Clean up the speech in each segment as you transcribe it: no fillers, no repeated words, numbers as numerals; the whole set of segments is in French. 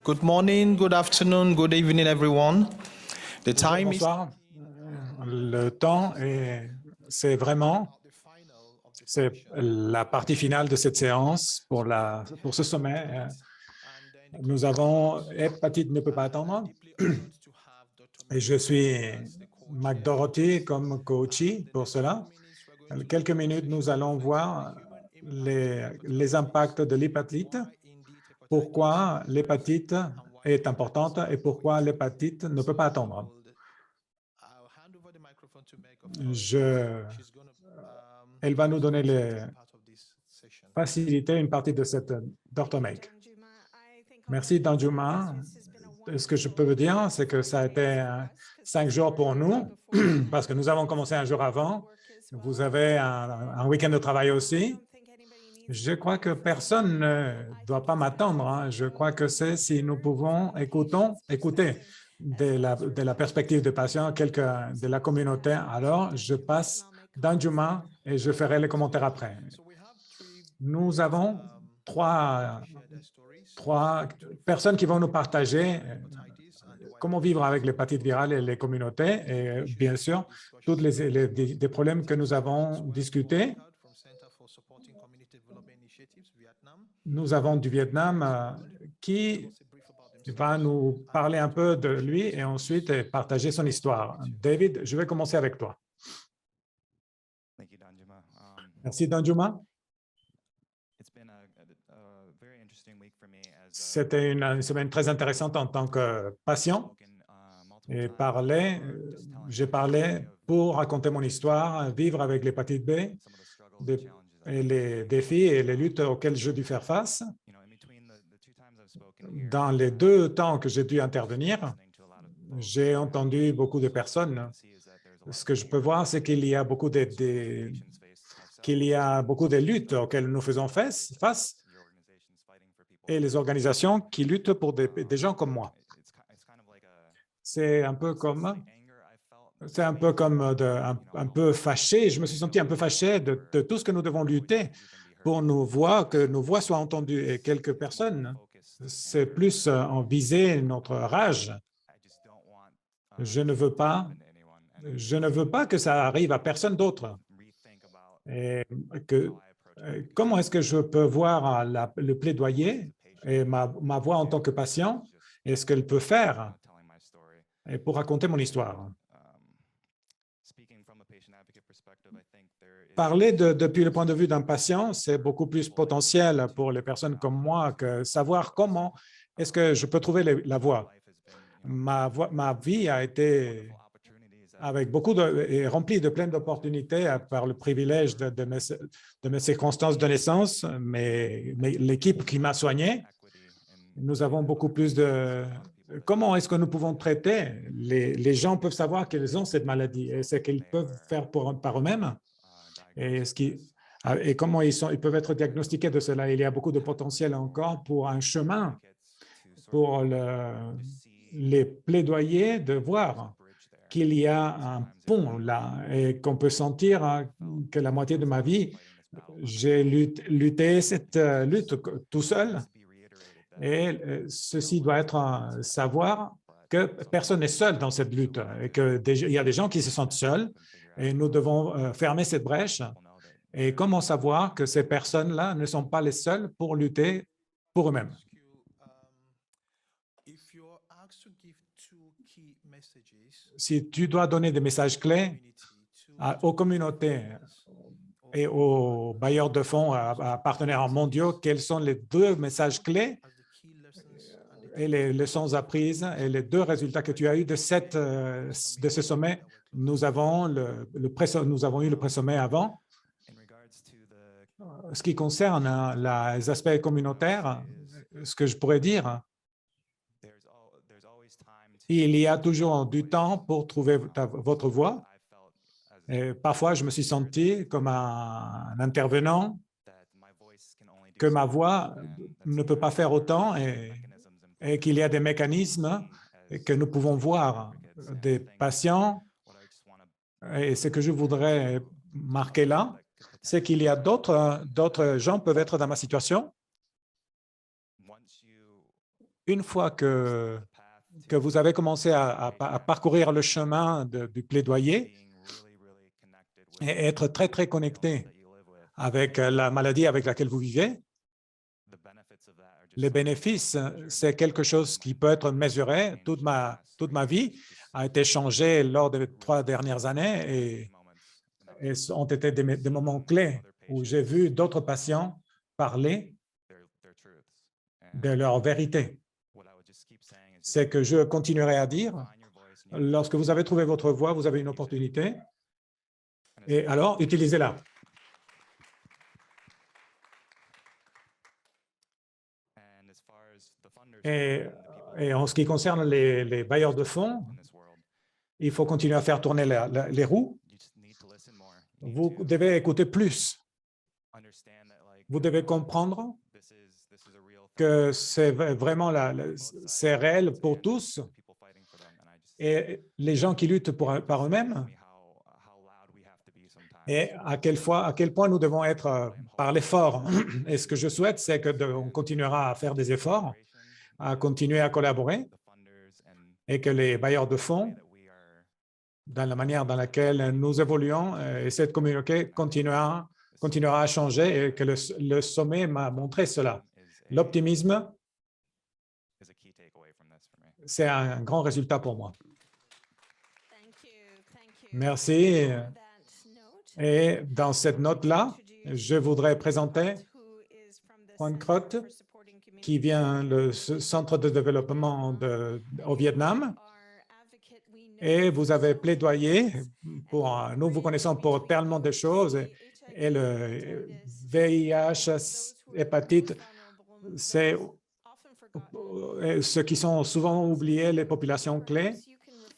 Good morning, good afternoon, good evening, everyone. The time is Bonsoir. Le temps c'est la partie finale de cette séance pour ce sommet. Nous avons hépatite ne peut pas attendre. Et je suis McDorothy comme coachee pour cela. Quelques minutes, nous allons voir les impacts de l'hépatite, pourquoi l'hépatite est importante et pourquoi l'hépatite ne peut pas attendre. Elle va nous donner faciliter une partie de cette Dr. Make. Merci, Danjuma. Ce que je peux vous dire, c'est que ça a été 5 jours pour nous, parce que nous avons commencé un jour avant. Vous avez un week-end de travail aussi. Je crois que personne ne doit pas m'attendre. Je crois que c'est si nous pouvons écouter de la perspective des patients, quelqu'un de la communauté. Alors, je passe Danjuma et je ferai les commentaires après. Nous avons trois personnes qui vont nous partager comment vivre avec l'hépatite virale et les communautés et bien sûr, tous des problèmes que nous avons discutés. Nous avons du Vietnam qui va nous parler un peu de lui et ensuite partager son histoire. David, je vais commencer avec toi. Merci, Danjuma. C'était une semaine très intéressante en tant que patient. Et j'ai parlé pour raconter mon histoire, vivre avec l'hépatite B, et les défis et les luttes auxquelles j'ai dû faire face. Dans les 2 temps que j'ai dû intervenir, j'ai entendu beaucoup de personnes. Ce que je peux voir, c'est qu'il y a beaucoup de luttes auxquelles nous faisons face et les organisations qui luttent pour des gens comme moi. C'est un peu comme un peu fâché. Je me suis senti un peu fâché de tout ce que nous devons lutter pour que nos voix soient entendues. Et quelques personnes, c'est plus en viser notre rage. Je ne veux pas que ça arrive à personne d'autre. Et comment est-ce que je peux voir le plaidoyer et ma voix en tant que patient et ce qu'elle peut faire et pour raconter mon histoire. Parler depuis le point de vue d'un patient, c'est beaucoup plus potentiel pour les personnes comme moi que savoir comment est-ce que je peux trouver la voie. Ma vie a été remplie de plein d'opportunités par le privilège de mes circonstances de naissance, mais l'équipe qui m'a soigné. Nous avons beaucoup plus de... Comment est-ce que nous pouvons traiter? Les gens peuvent savoir qu'ils ont cette maladie et ce qu'ils peuvent faire par eux-mêmes et comment ils peuvent être diagnostiqués de cela. Il y a beaucoup de potentiel encore pour un chemin, pour les plaidoyers de voir qu'il y a un pont là et qu'on peut sentir que la moitié de ma vie, j'ai lutté cette lutte tout seul. Et ceci doit être savoir que personne n'est seul dans cette lutte et qu'il y a des gens qui se sentent seuls et nous devons fermer cette brèche. Et comment savoir que ces personnes-là ne sont pas les seules pour lutter pour eux-mêmes? Si tu dois donner des messages clés aux communautés et aux bailleurs de fonds, à partenaires mondiaux, quels sont les 2 messages clés et les leçons apprises et les 2 résultats que tu as eus de ce sommet? Nous avons eu le pré-sommet avant. Ce qui concerne les aspects communautaires, ce que je pourrais dire, il y a toujours du temps pour trouver votre voie. Et parfois, je me suis senti comme un intervenant, que ma voix ne peut pas faire autant et qu'il y a des mécanismes que nous pouvons voir des patients. Et ce que je voudrais marquer là, c'est qu'il y a d'autres gens peuvent être dans ma situation. une fois que vous avez commencé à parcourir le chemin du plaidoyer et être très, très connecté avec la maladie avec laquelle vous vivez, les bénéfices, c'est quelque chose qui peut être mesuré. Toute ma vie a été changée lors des 3 dernières années et ont été des moments clés où j'ai vu d'autres patients parler de leur vérité. C'est que je continuerai à dire, lorsque vous avez trouvé votre voie, vous avez une opportunité, et alors utilisez-la. Et en ce qui concerne les bailleurs de fonds, il faut continuer à faire tourner les roues. Vous devez écouter plus. Vous devez comprendre que c'est vraiment c'est réel pour tous. Et les gens qui luttent par eux-mêmes, et à quel point nous devons parler fort. Et ce que je souhaite, c'est qu'on continuera à faire des efforts, à continuer à collaborer, et que les bailleurs de fonds, dans la manière dans laquelle nous évoluons, et cette communauté continuera à changer, et que le sommet m'a montré cela. L'optimisme, c'est un grand résultat pour moi. Merci. Et dans cette note-là, je voudrais présenter Juan Crot, qui vient du Centre de développement au Vietnam. Et vous avez plaidoyé pour, nous vous connaissons pour tellement de choses, et le VIH, hépatite, c'est ceux qui sont souvent oubliés, les populations clés.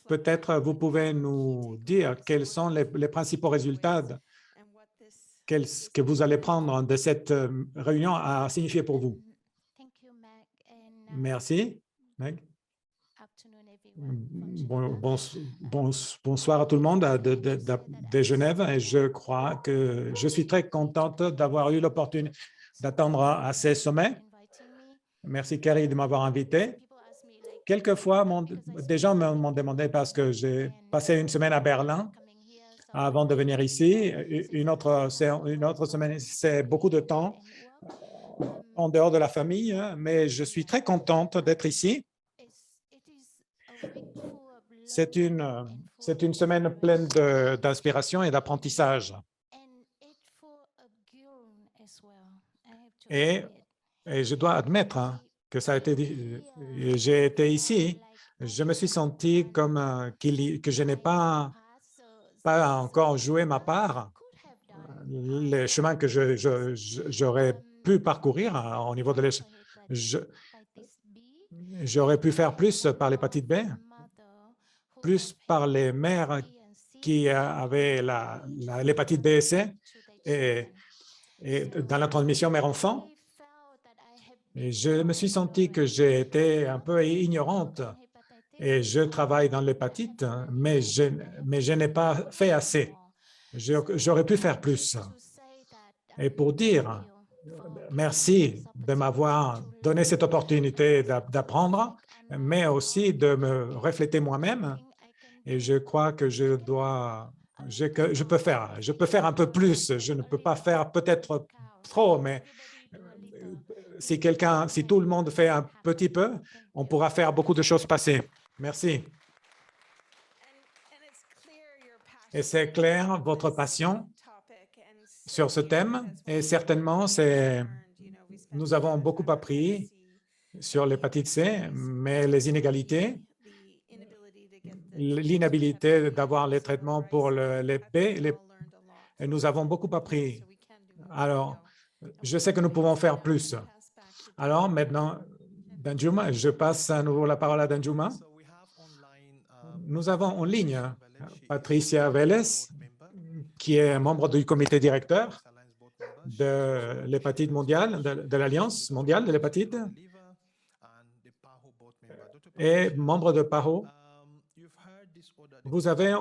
Peut-être vous pouvez nous dire quels sont les principaux résultats que vous allez prendre de cette réunion à signifier pour vous. Merci, Meg. Bonsoir à tout le monde de Genève. Et je crois que je suis très contente d'avoir eu l'opportunité d'attendre à ces sommets. Merci, Carrie, de m'avoir invité. Quelquefois, des gens m'ont demandé, parce que j'ai passé une semaine à Berlin avant de venir ici. Une autre semaine, c'est beaucoup de temps en dehors de la famille, mais je suis très contente d'être ici. C'est une semaine pleine d'inspiration et d'apprentissage. Et je dois admettre que ça a été. J'ai été ici, je me suis senti comme que je n'ai pas encore joué ma part. Les chemins que j'aurais pu parcourir au niveau de j'aurais pu faire plus par l'hépatite B, plus par les mères qui avaient l'hépatite B et C, et dans la transmission mère-enfant. Et je me suis senti que j'ai été un peu ignorante, et je travaille dans l'hépatite, mais je n'ai pas fait assez. J'aurais pu faire plus. Et pour dire merci de m'avoir donné cette opportunité d'apprendre, mais aussi de me refléter moi-même. Et je crois que je peux faire un peu plus. Je ne peux pas faire peut-être trop, mais si tout le monde fait un petit peu, on pourra faire beaucoup de choses passer. Merci. Et c'est clair, votre passion sur ce thème, et certainement, nous avons beaucoup appris sur l'hépatite C, mais les inégalités, l'inhabilité d'avoir les traitements pour les B, et nous avons beaucoup appris. Alors, je sais que nous pouvons faire plus. Alors, maintenant, Danjuma, je passe à nouveau la parole à Danjuma. Nous avons en ligne Patricia Vélez, qui est membre du comité directeur de l'hépatite mondiale, de l'Alliance mondiale de l'hépatite, et membre de PAHO. Vous avez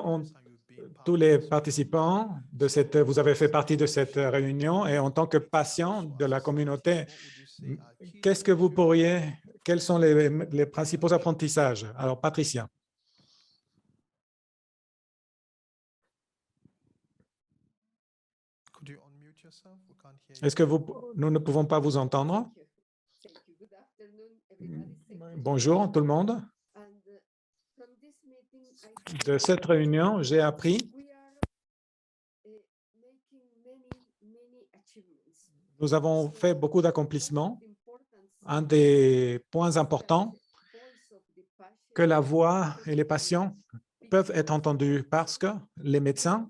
tous les participants vous avez fait partie de cette réunion, et en tant que patient de la communauté, qu'est-ce quels sont les principaux apprentissages? Alors, Patricia. Could you unmute yourself? We can't hear you. Est-ce que nous ne pouvons pas vous entendre? Bonjour tout le monde. De cette réunion, j'ai appris. Nous avons fait beaucoup d'accomplissements. Un des points importants, que la voix et les patients peuvent être entendus parce que les médecins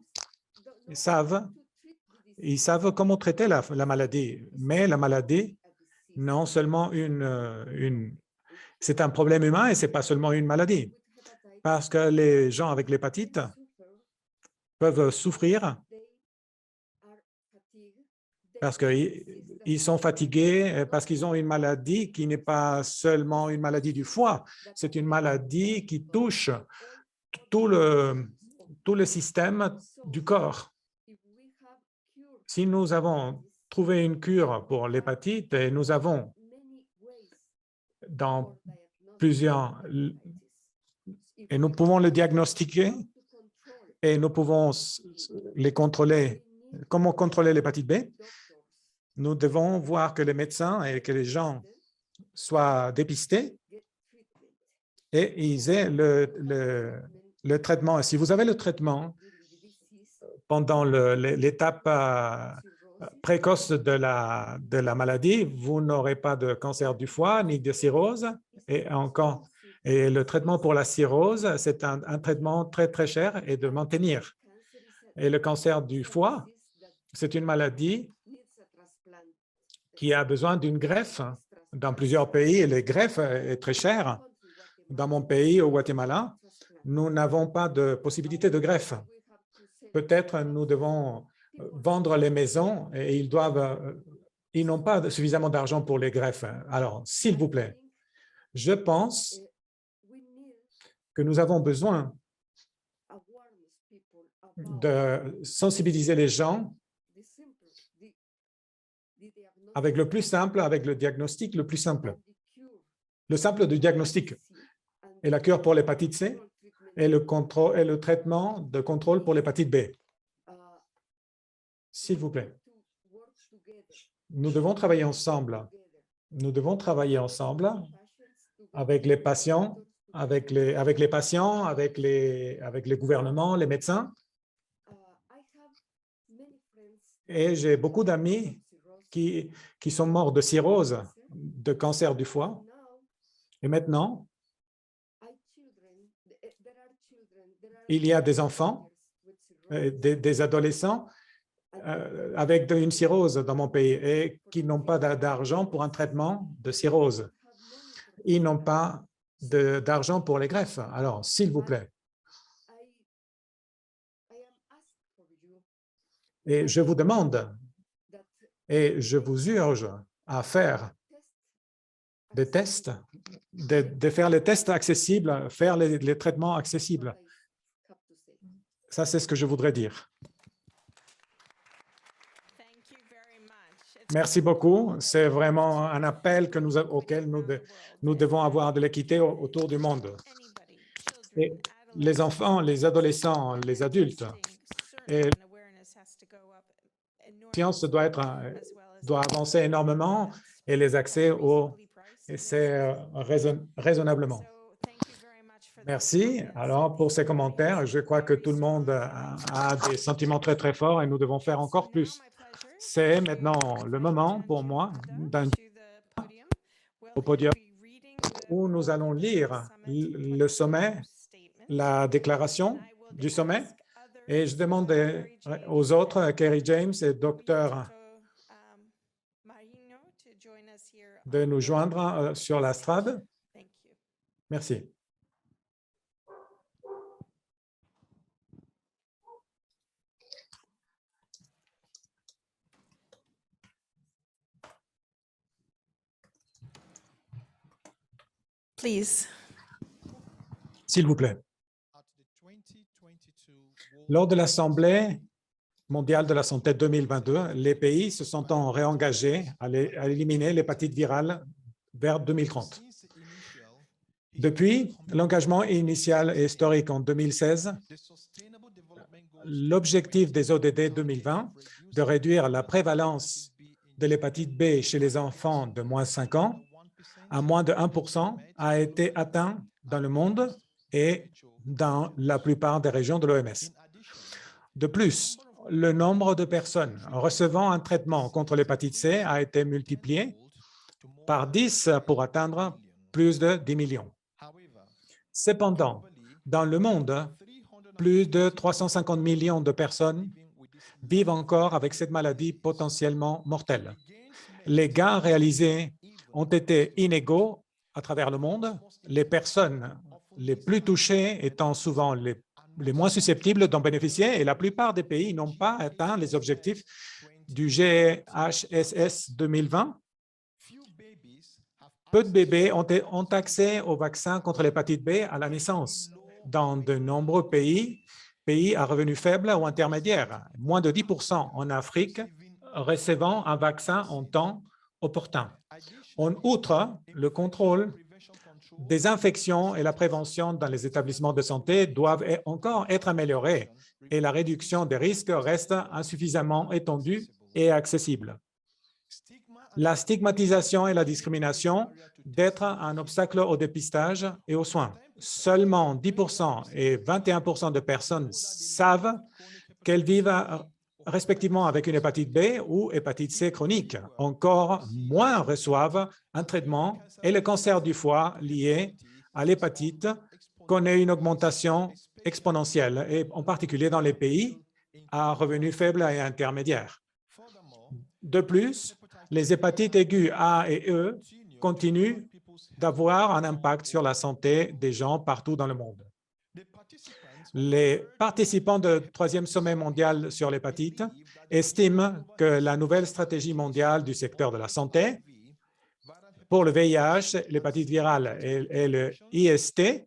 savent comment traiter la maladie. Mais la maladie, non seulement c'est un problème humain et ce n'est pas seulement une maladie. Parce que les gens avec l'hépatite peuvent souffrir parce qu'ils sont fatigués, parce qu'ils ont une maladie qui n'est pas seulement une maladie du foie, c'est une maladie qui touche tout le système du corps. Si nous avons trouvé une cure pour l'hépatite, et nous avons dans plusieurs, et nous pouvons le diagnostiquer et nous pouvons les contrôler. Comment contrôler l'hépatite B? Nous devons voir que les médecins et que les gens soient dépistés et ils aient le traitement. Si vous avez le traitement pendant l'étape précoce de la maladie, vous n'aurez pas de cancer du foie ni de cirrhose. Et le traitement pour la cirrhose, c'est un traitement très, très cher et de maintenir. Et le cancer du foie, c'est une maladie qui a besoin d'une greffe. Dans plusieurs pays, les greffes est très chère. Dans mon pays, au Guatemala, nous n'avons pas de possibilité de greffe. Peut-être nous devons vendre les maisons et ils n'ont pas suffisamment d'argent pour les greffes. Alors, s'il vous plaît, je pense que nous avons besoin de sensibiliser les gens avec le plus simple, avec le diagnostic le plus simple. Le simple du diagnostic et la cure pour l'hépatite C et le traitement de contrôle pour l'hépatite B. S'il vous plaît, nous devons travailler ensemble. Nous devons travailler ensemble avec les patients, avec les gouvernements, les médecins. Et j'ai beaucoup d'amis qui sont morts de cirrhose, de cancer du foie. Et maintenant, il y a des enfants, des adolescents avec une cirrhose dans mon pays et qui n'ont pas d'argent pour un traitement de cirrhose. Ils n'ont pas d'argent pour les greffes. Alors, s'il vous plaît, et je vous demande et je vous urge à faire des tests, de faire les tests accessibles, faire les traitements accessibles. Ça, c'est ce que je voudrais dire. Merci beaucoup. C'est vraiment un appel auquel nous devons avoir de l'équité autour du monde. Et les enfants, les adolescents, les adultes, et la science doit avancer énormément et les accès c'est raisonnablement. Merci. Alors, pour ces commentaires, je crois que tout le monde a des sentiments très, très forts et nous devons faire encore plus. C'est maintenant le moment pour moi au podium où nous allons lire le sommet, la déclaration du sommet. Et je demande aux autres, Kerry James et Dr. de nous joindre sur la strade. Merci. Please. S'il vous plaît. Lors de l'Assemblée mondiale de la santé 2022, les pays se sont réengagés à éliminer l'hépatite virale vers 2030. Depuis l'engagement initial et historique en 2016, l'objectif des ODD 2020 de réduire la prévalence de l'hépatite B chez les enfants de moins de 5 ans à moins de 1% a été atteint dans le monde et dans la plupart des régions de l'OMS. De plus, le nombre de personnes recevant un traitement contre l'hépatite C a été multiplié par 10 pour atteindre plus de 10 millions. Cependant, dans le monde, plus de 350 millions de personnes vivent encore avec cette maladie potentiellement mortelle. Les gains réalisés ont été inégaux à travers le monde, les personnes les plus touchées étant souvent les moins susceptibles d'en bénéficier et la plupart des pays n'ont pas atteint les objectifs du GHSS 2020. Peu de bébés ont accès au vaccin contre l'hépatite B à la naissance. Dans de nombreux pays à revenus faibles ou intermédiaires, moins de 10% en Afrique recevant un vaccin en temps opportun. En outre, le contrôle des infections et la prévention dans les établissements de santé doivent encore être améliorés et la réduction des risques reste insuffisamment étendue et accessible. La stigmatisation et la discrimination d'être un obstacle au dépistage et aux soins. Seulement 10% et 21% de personnes savent qu'elles vivent respectivement avec une hépatite B ou hépatite C chronique. Encore moins reçoivent un traitement et le cancer du foie lié à l'hépatite connaît une augmentation exponentielle, et en particulier dans les pays à revenus faibles et intermédiaires. De plus, les hépatites aiguës A et E continuent d'avoir un impact sur la santé des gens partout dans le monde. Les participants du 3e sommet mondial sur l'hépatite estiment que la nouvelle stratégie mondiale du secteur de la santé pour le VIH, l'hépatite virale et le IST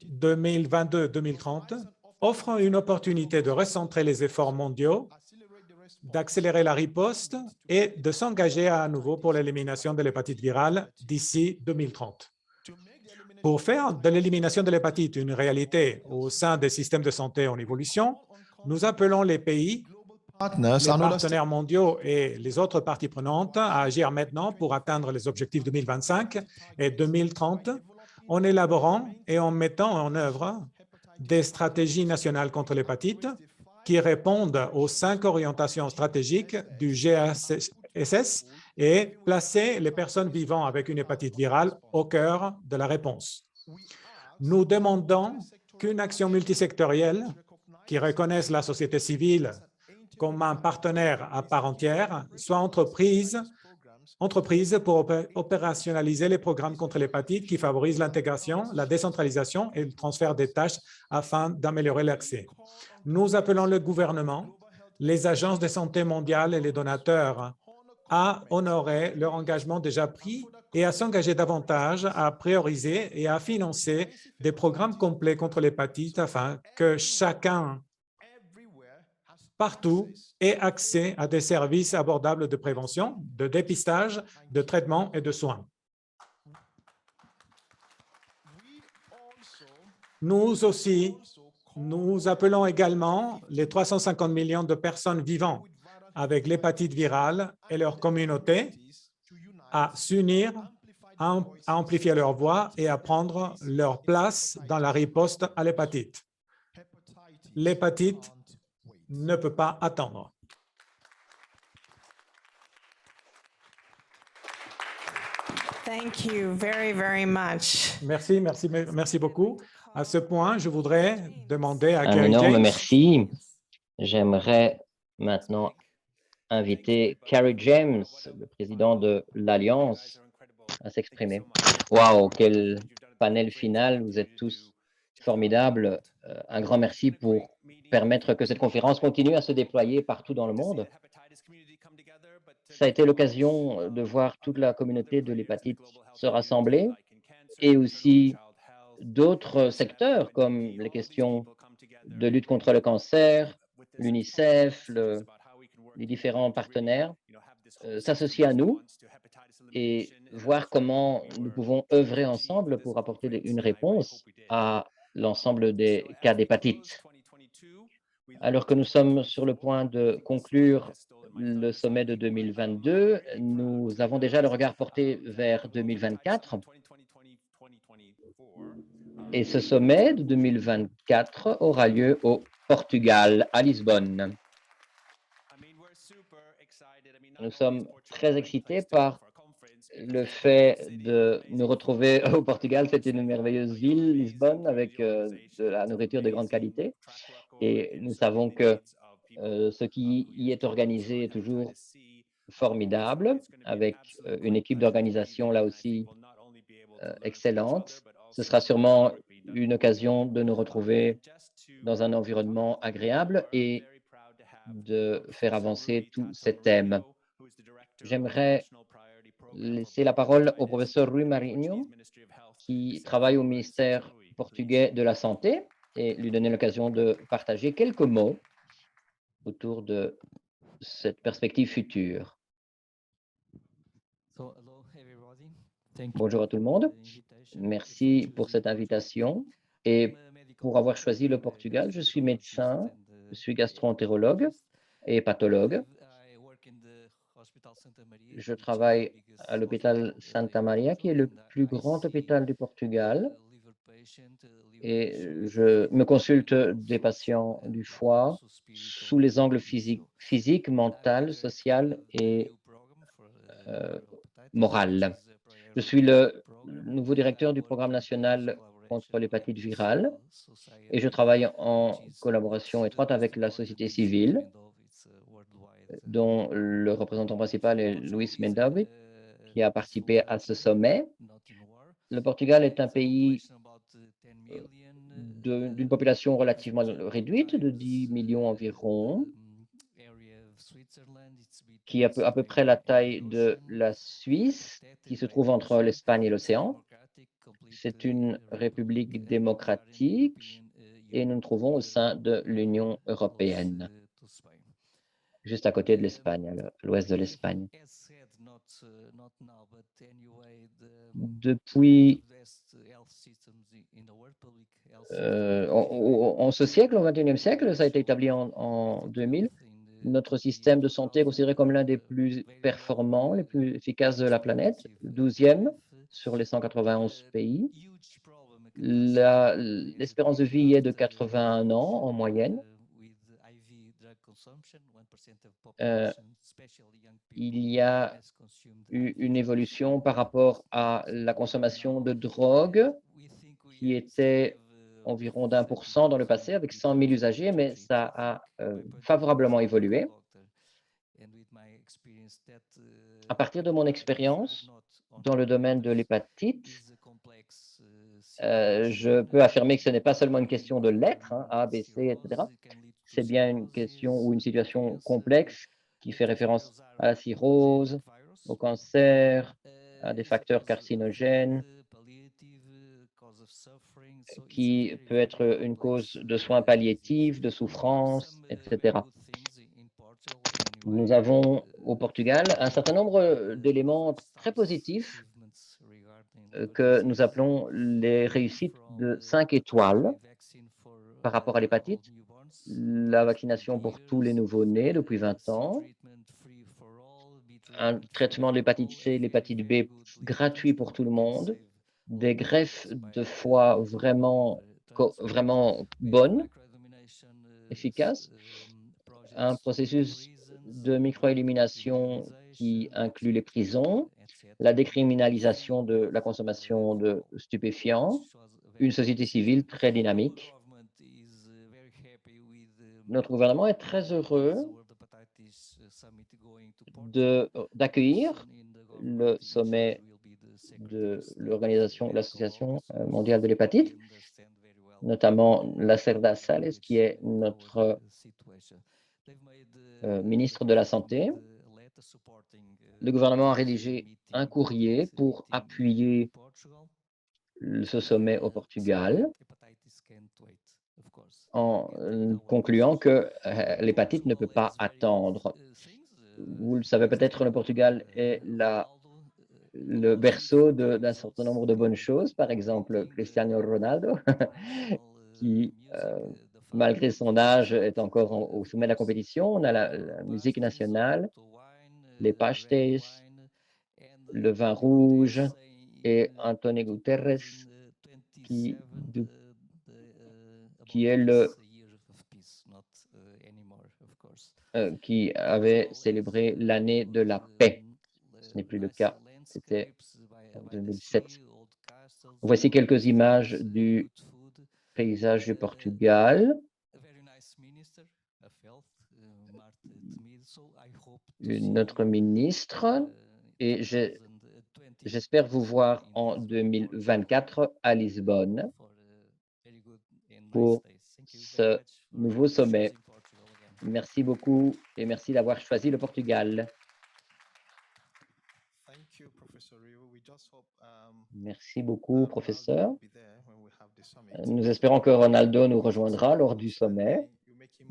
2022-2030 offre une opportunité de recentrer les efforts mondiaux, d'accélérer la riposte et de s'engager à nouveau pour l'élimination de l'hépatite virale d'ici 2030. Pour faire de l'élimination de l'hépatite une réalité au sein des systèmes de santé en évolution, nous appelons les pays, les partenaires mondiaux et les autres parties prenantes à agir maintenant pour atteindre les objectifs 2025 et 2030 en élaborant et en mettant en œuvre des stratégies nationales contre l'hépatite qui répondent aux 5 orientations stratégiques du GHSS et placer les personnes vivant avec une hépatite virale au cœur de la réponse. Nous demandons qu'une action multisectorielle qui reconnaisse la société civile comme un partenaire à part entière soit entreprise pour opérationnaliser les programmes contre l'hépatite qui favorisent l'intégration, la décentralisation et le transfert des tâches afin d'améliorer l'accès. Nous appelons le gouvernement, les agences de santé mondiales et les donateurs à honorer leur engagement déjà pris et à s'engager davantage à prioriser et à financer des programmes complets contre l'hépatite afin que chacun, partout, ait accès à des services abordables de prévention, de dépistage, de traitement et de soins. Nous appelons également les 350 millions de personnes vivant avec l'hépatite virale et leur communauté à s'unir, à amplifier leur voix et à prendre leur place dans la riposte à l'hépatite. L'hépatite ne peut pas attendre. Thank you very, very much. Merci beaucoup. À ce point, je voudrais demander à Un Kerry énorme James. merci. J'aimerais maintenant inviter Kerry James, le président de l'Alliance, à s'exprimer. Waouh, quel panel final, vous êtes tous formidables. Un grand merci pour permettre que cette conférence continue à se déployer partout dans le monde. Ça a été l'occasion de voir toute la communauté de l'hépatite se rassembler et aussi d'autres secteurs comme les questions de lutte contre le cancer, l'UNICEF, les différents partenaires s'associer à nous et voir comment nous pouvons œuvrer ensemble pour apporter une réponse à l'ensemble des cas d'hépatite. Alors que nous sommes sur le point de conclure le sommet de 2022, nous avons déjà le regard porté vers 2024 et ce sommet de 2024 aura lieu au Portugal, à Lisbonne. Nous sommes très excités par le fait de nous retrouver au Portugal. C'est une merveilleuse ville, Lisbonne, avec de la nourriture de grande qualité. Et nous savons que ce qui y est organisé est toujours formidable, avec une équipe d'organisation là aussi excellente. Ce sera sûrement une occasion de nous retrouver dans un environnement agréable et de faire avancer tous ces thèmes. J'aimerais laisser la parole au professeur Rui Marinho, qui travaille au ministère portugais de la Santé, et lui donner l'occasion de partager quelques mots autour de cette perspective future. Bonjour à tout le monde. Merci pour cette invitation et pour avoir choisi le Portugal. Je suis médecin, je suis gastro-entérologue et pathologue. Je travaille à l'hôpital Santa Maria, qui est le plus grand hôpital du Portugal. Et je me consulte des patients du foie sous les angles physiques, mental, social et moral. Je suis le nouveau directeur du programme national contre l'hépatite virale et je travaille en collaboration étroite avec la société civile, dont le représentant principal est Luís Mendavi, qui a participé à ce sommet. Le Portugal est un pays d'une population relativement réduite, de 10 millions environ, qui a à peu près la taille de la Suisse, qui se trouve entre l'Espagne et l'océan. C'est une république démocratique et nous nous trouvons au sein de l'Union européenne, juste à côté de l'Espagne, à l'ouest de l'Espagne. Depuis en ce siècle, au XXIe siècle, ça a été établi en 2000, notre système de santé est considéré comme l'un des plus performants, les plus efficaces de la planète, 12e sur les 191 pays. L'espérance de vie est de 81 ans en moyenne. Il y a eu une évolution par rapport à la consommation de drogue qui était environ d'1% dans le passé avec 100 000 usagers, mais ça a favorablement évolué. À partir de mon expérience dans le domaine de l'hépatite, je peux affirmer que ce n'est pas seulement une question de lettres, hein, A, B, C, etc. C'est bien une question ou une situation complexe qui fait référence à la cirrhose, au cancer, à des facteurs carcinogènes, qui peut être une cause de soins palliatifs, de souffrance, etc. Nous avons au Portugal un certain nombre d'éléments très positifs que nous appelons les réussites de 5 étoiles par rapport à l'hépatite. La vaccination pour tous les nouveau-nés depuis 20 ans, un traitement de l'hépatite C, l'hépatite B gratuit pour tout le monde, des greffes de foie vraiment bonnes, efficaces, un processus de microélimination qui inclut les prisons, la décriminalisation de la consommation de stupéfiants, une société civile très dynamique. Notre gouvernement est très heureux d'accueillir le sommet de l'Association mondiale de l'hépatite, notamment la Cerda Sales, qui est notre ministre de la Santé. Le gouvernement a rédigé un courrier pour appuyer ce sommet au Portugal en concluant que l'hépatite ne peut pas attendre. vous le savez peut-être, le Portugal est le berceau d'un certain nombre de bonnes choses, par exemple Cristiano Ronaldo, qui, malgré son âge, est encore au sommet de la compétition. On a la musique nationale, les pastéis, le vin rouge et Antonio Guterres, qui est qui avait célébré l'année de la paix. Ce n'est plus le cas, c'était en 2007. Voici quelques images du paysage du Portugal. Notre ministre, et j'espère vous voir en 2024 à Lisbonne pour ce nouveau sommet. Merci beaucoup et merci d'avoir choisi le Portugal. Merci beaucoup, professeur. Nous espérons que Ronaldo nous rejoindra lors du sommet.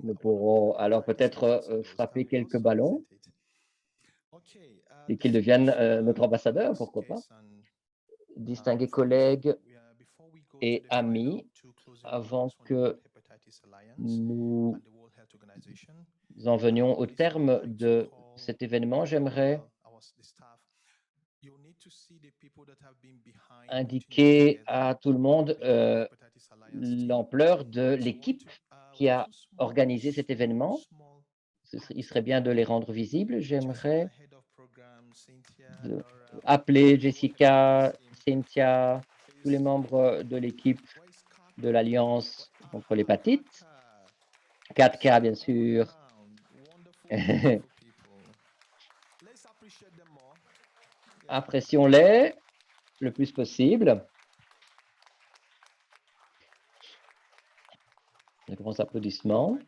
Nous pourrons alors peut-être frapper quelques ballons et qu'il devienne notre ambassadeur, pourquoi pas. Distingués collègues et amis, avant que nous en venions au terme de cet événement, j'aimerais indiquer à tout le monde l'ampleur de l'équipe qui a organisé cet événement. Il serait bien de les rendre visibles. J'aimerais appeler Jessica, Cynthia, tous les membres de l'équipe de l'Alliance contre l'hépatite. 4K, bien sûr. Apprécions-les le plus possible. De grands applaudissements.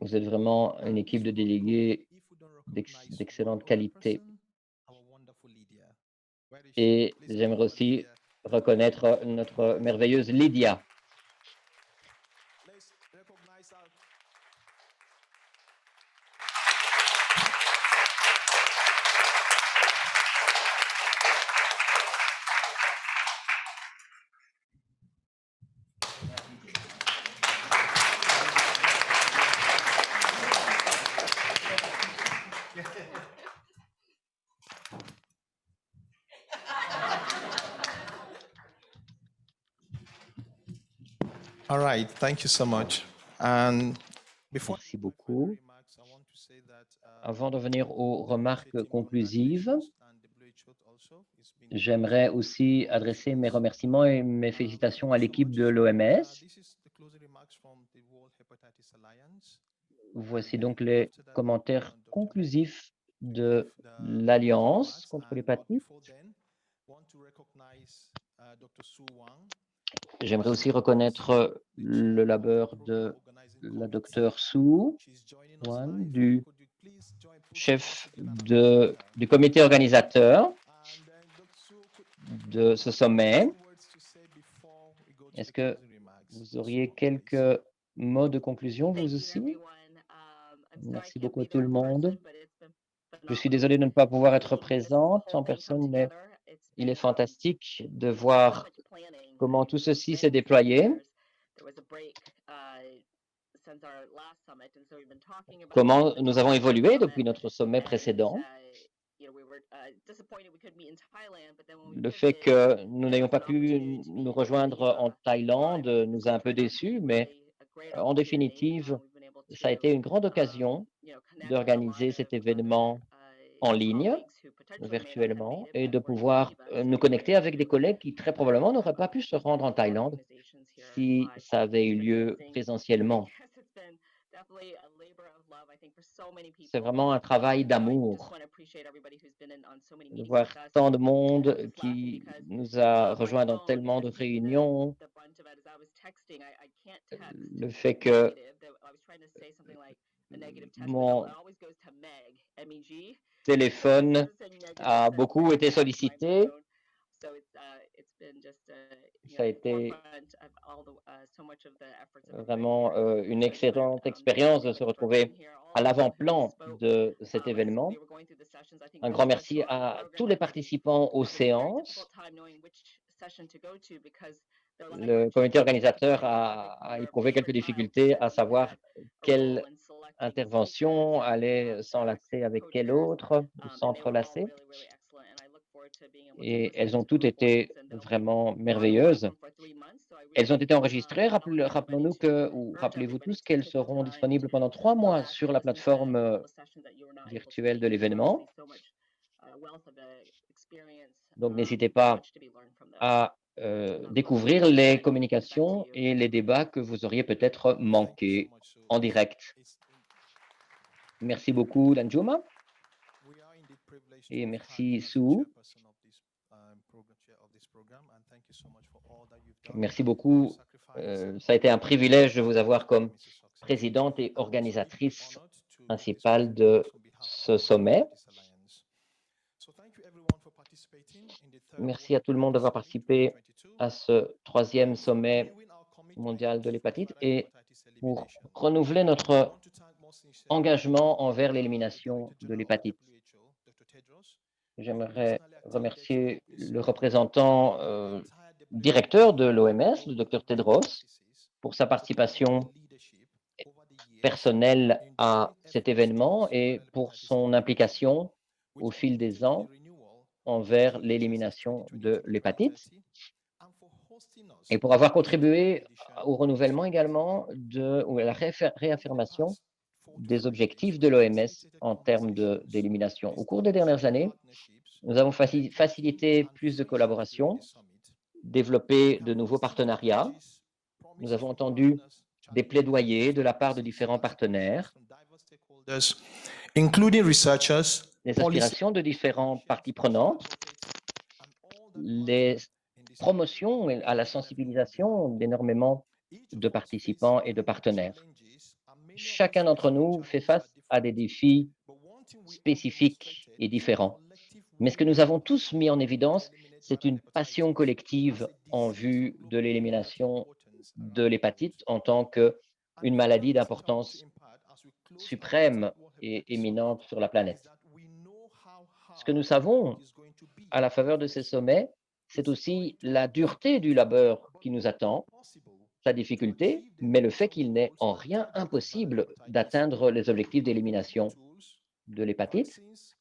Vous êtes vraiment une équipe de délégués d'excellente qualité. Et j'aimerais aussi reconnaître notre merveilleuse Lydia. All right, thank you so much. And before Merci beaucoup. Avant de venir aux remarques conclusives, j'aimerais aussi adresser mes remerciements et mes félicitations à l'équipe de l'OMS. Voici donc les commentaires conclusifs de l'Alliance contre l'hépatite. J'aimerais aussi reconnaître le labeur de la docteure Sue Wang, du chef du comité organisateur de ce sommet. Est-ce que vous auriez quelques mots de conclusion, vous aussi? Merci beaucoup à tout le monde. Je suis désolée de ne pas pouvoir être présente en personne, mais il est fantastique de voir comment tout ceci s'est déployé, comment nous avons évolué depuis notre sommet précédent. Le fait que nous n'ayons pas pu nous rejoindre en Thaïlande nous a un peu déçus, mais en définitive, ça a été une grande occasion d'organiser cet événement en ligne, virtuellement, et de pouvoir nous connecter avec des collègues qui très probablement n'auraient pas pu se rendre en Thaïlande si ça avait eu lieu présentiellement. C'est vraiment un travail d'amour de voir tant de monde qui nous a rejoints dans tellement de réunions. Le fait que mon téléphone a beaucoup été sollicité Ça a été vraiment une excellente expérience de se retrouver à l'avant-plan de cet événement. Un grand merci à tous les participants aux séances. Le comité organisateur a éprouvé quelques difficultés à savoir quelle intervention allait s'enlacer avec quelle autre ou s'entrelacer. Et elles ont toutes été vraiment merveilleuses. Elles ont été enregistrées. Rappelons-nous ou rappelez-vous tous qu'elles seront disponibles pendant 3 mois sur la plateforme virtuelle de l'événement. Donc, n'hésitez pas à découvrir les communications et les débats que vous auriez peut-être manqués en direct. Merci beaucoup, Danjuma. Et merci, Sue. Merci beaucoup. Ça a été un privilège de vous avoir comme présidente et organisatrice principale de ce sommet. Merci à tout le monde d'avoir participé à ce 3e sommet mondial de l'hépatite et pour renouveler notre engagement envers l'élimination de l'hépatite. J'aimerais remercier le représentant directeur de l'OMS, le Dr Tedros, pour sa participation personnelle à cet événement et pour son implication au fil des ans envers l'élimination de l'hépatite et pour avoir contribué au renouvellement également ou à la réaffirmation des objectifs de l'OMS en termes d'élimination. Au cours des dernières années, nous avons facilité plus de collaboration, développé de nouveaux partenariats. Nous avons entendu des plaidoyers de la part de différents partenaires, les aspirations de différentes parties prenantes, les promotions à la sensibilisation d'énormément de participants et de partenaires. Chacun d'entre nous fait face à des défis spécifiques et différents. Mais ce que nous avons tous mis en évidence, c'est une passion collective en vue de l'élimination de l'hépatite en tant qu'une maladie d'importance suprême et éminente sur la planète. Ce que nous savons à la faveur de ces sommets, c'est aussi la dureté du labeur qui nous attend, sa difficulté, mais le fait qu'il n'est en rien impossible d'atteindre les objectifs d'élimination de l'hépatite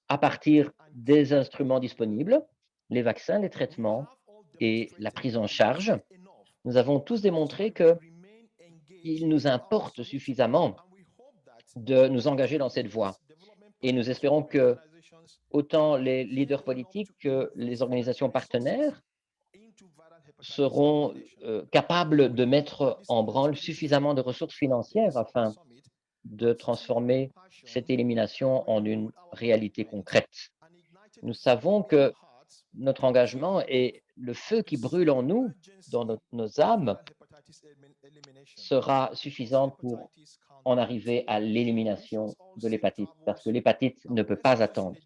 à partir des instruments disponibles, les vaccins, les traitements et la prise en charge. Nous avons tous démontré qu'il nous importe suffisamment de nous engager dans cette voie. Et nous espérons que autant les leaders politiques que les organisations partenaires seront capables de mettre en branle suffisamment de ressources financières afin de transformer cette élimination en une réalité concrète. Nous savons que notre engagement et le feu qui brûle en nous, dans nos âmes, sera suffisant pour en arriver à l'élimination de l'hépatite, parce que l'hépatite ne peut pas attendre.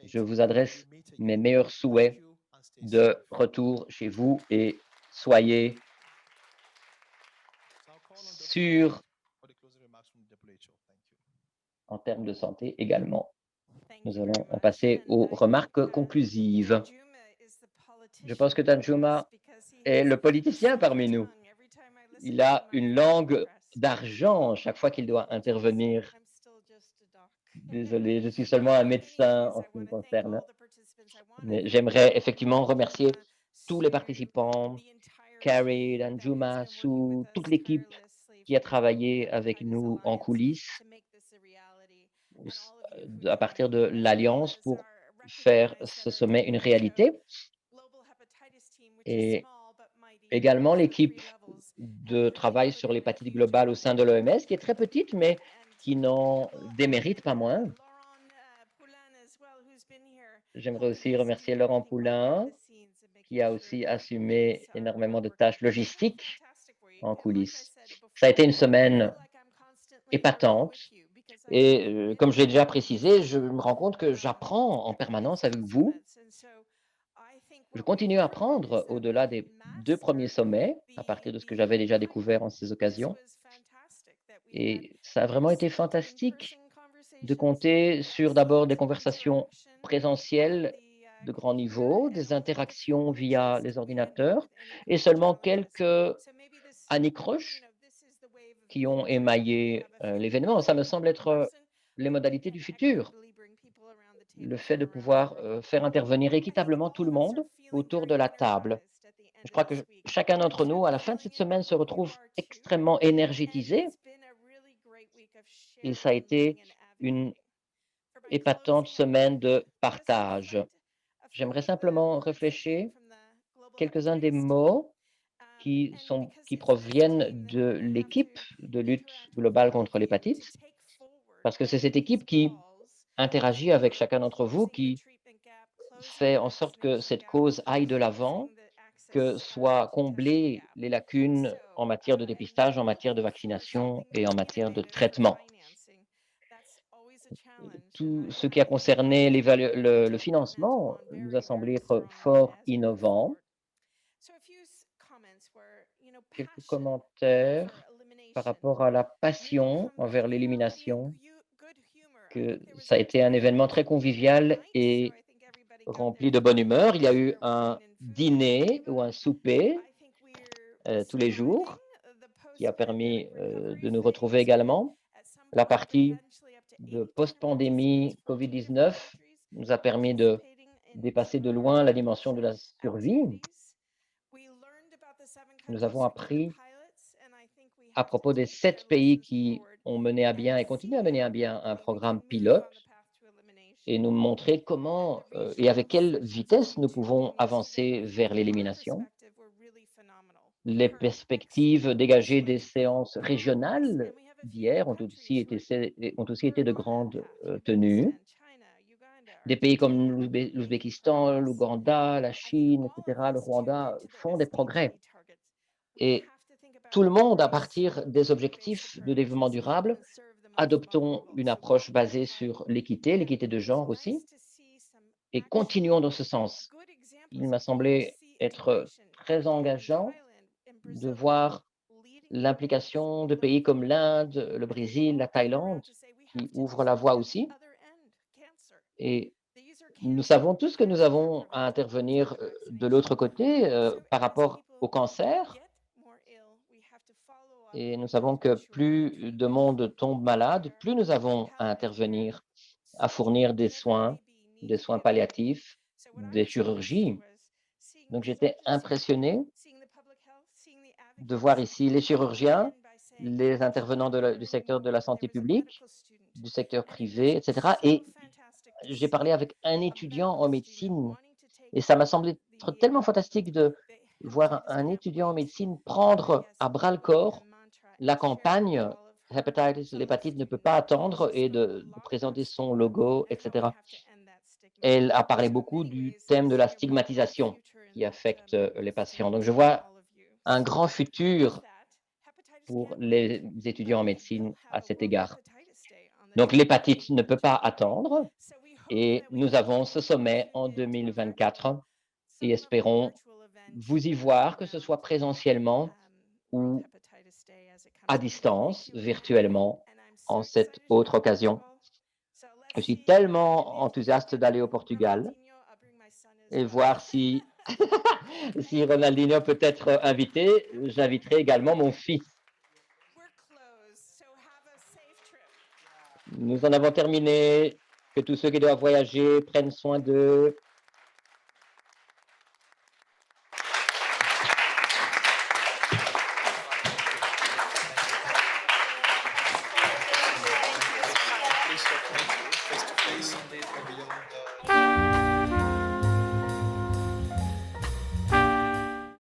Je vous adresse mes meilleurs souhaits de retour chez vous et soyez sûrs en termes de santé également. Nous allons en passer aux remarques conclusives. Je pense que Danjuma est le politicien parmi nous. Il a une langue d'argent chaque fois qu'il doit intervenir. Désolé, je suis seulement un médecin en ce qui me concerne. Mais j'aimerais effectivement remercier tous les participants, Carrie, Danjuma, Sue, toute l'équipe qui a travaillé avec nous en coulisses à partir de l'Alliance pour faire ce sommet une réalité. Et également l'équipe de travail sur l'hépatite globale au sein de l'OMS, qui est très petite, mais qui n'en démérite pas moins. J'aimerais aussi remercier Laurent Poulain, qui a aussi assumé énormément de tâches logistiques en coulisses. Ça a été une semaine épatante. Et comme je l'ai déjà précisé, je me rends compte que j'apprends en permanence avec vous. je continue à apprendre au-delà des 2 premiers sommets, à partir de ce que j'avais déjà découvert en ces occasions. Et ça a vraiment été fantastique de compter sur d'abord des conversations présentielles de grand niveau, des interactions via les ordinateurs et seulement quelques anicroches qui ont émaillé l'événement. Ça me semble être les modalités du futur. Le fait de pouvoir faire intervenir équitablement tout le monde autour de la table. Je crois que chacun d'entre nous, à la fin de cette semaine, se retrouve extrêmement énergétisé et ça a été une épatante semaine de partage. J'aimerais simplement réfléchir quelques-uns des mots qui proviennent de l'équipe de lutte globale contre l'hépatite, parce que c'est cette équipe qui interagit avec chacun d'entre vous, qui fait en sorte que cette cause aille de l'avant, que soient comblées les lacunes en matière de dépistage, en matière de vaccination et en matière de traitement. Tout ce qui a concerné le financement nous a semblé être fort innovant. Quelques commentaires par rapport à la passion envers l'élimination, que ça a été un événement très convivial et rempli de bonne humeur. Il y a eu un dîner ou un souper tous les jours qui a permis de nous retrouver également. La partie de post-pandémie COVID-19 nous a permis de dépasser de loin la dimension de la survie. Nous avons appris à propos des 7 pays qui ont mené à bien et continuent à mener à bien un programme pilote et nous montrer comment et avec quelle vitesse nous pouvons avancer vers l'élimination. Les perspectives dégagées des séances régionales d'hier ont aussi été de grande tenue. Des pays comme l'Ouzbékistan, l'Ouganda, la Chine, etc., le Rwanda font des progrès. Et tout le monde, à partir des objectifs de développement durable, adoptons une approche basée sur l'équité de genre aussi, et continuons dans ce sens. Il m'a semblé être très engageant de voir l'implication de pays comme l'Inde, le Brésil, la Thaïlande, qui ouvrent la voie aussi. Et nous savons tous que nous avons à intervenir de l'autre côté par rapport au cancer. Et nous savons que plus de monde tombe malade, plus nous avons à intervenir, à fournir des soins palliatifs, des chirurgies. Donc j'étais impressionné de voir ici les chirurgiens, les intervenants du secteur de la santé publique, du secteur privé, etc. Et j'ai parlé avec un étudiant en médecine et ça m'a semblé être tellement fantastique de voir un étudiant en médecine prendre à bras le corps la campagne l'hépatite ne peut pas attendre et de présenter son logo, etc. Elle a parlé beaucoup du thème de la stigmatisation qui affecte les patients. Donc je vois un grand futur pour les étudiants en médecine à cet égard. Donc l'hépatite ne peut pas attendre et nous avons ce sommet en 2024 et espérons vous y voir, que ce soit présentiellement ou à distance, virtuellement, en cette autre occasion. Je suis tellement enthousiaste d'aller au Portugal et voir si, si Ronaldinho peut être invité. J'inviterai également mon fils. Nous en avons terminé. Que tous ceux qui doivent voyager prennent soin d'eux. Face to face, indeed, beyond the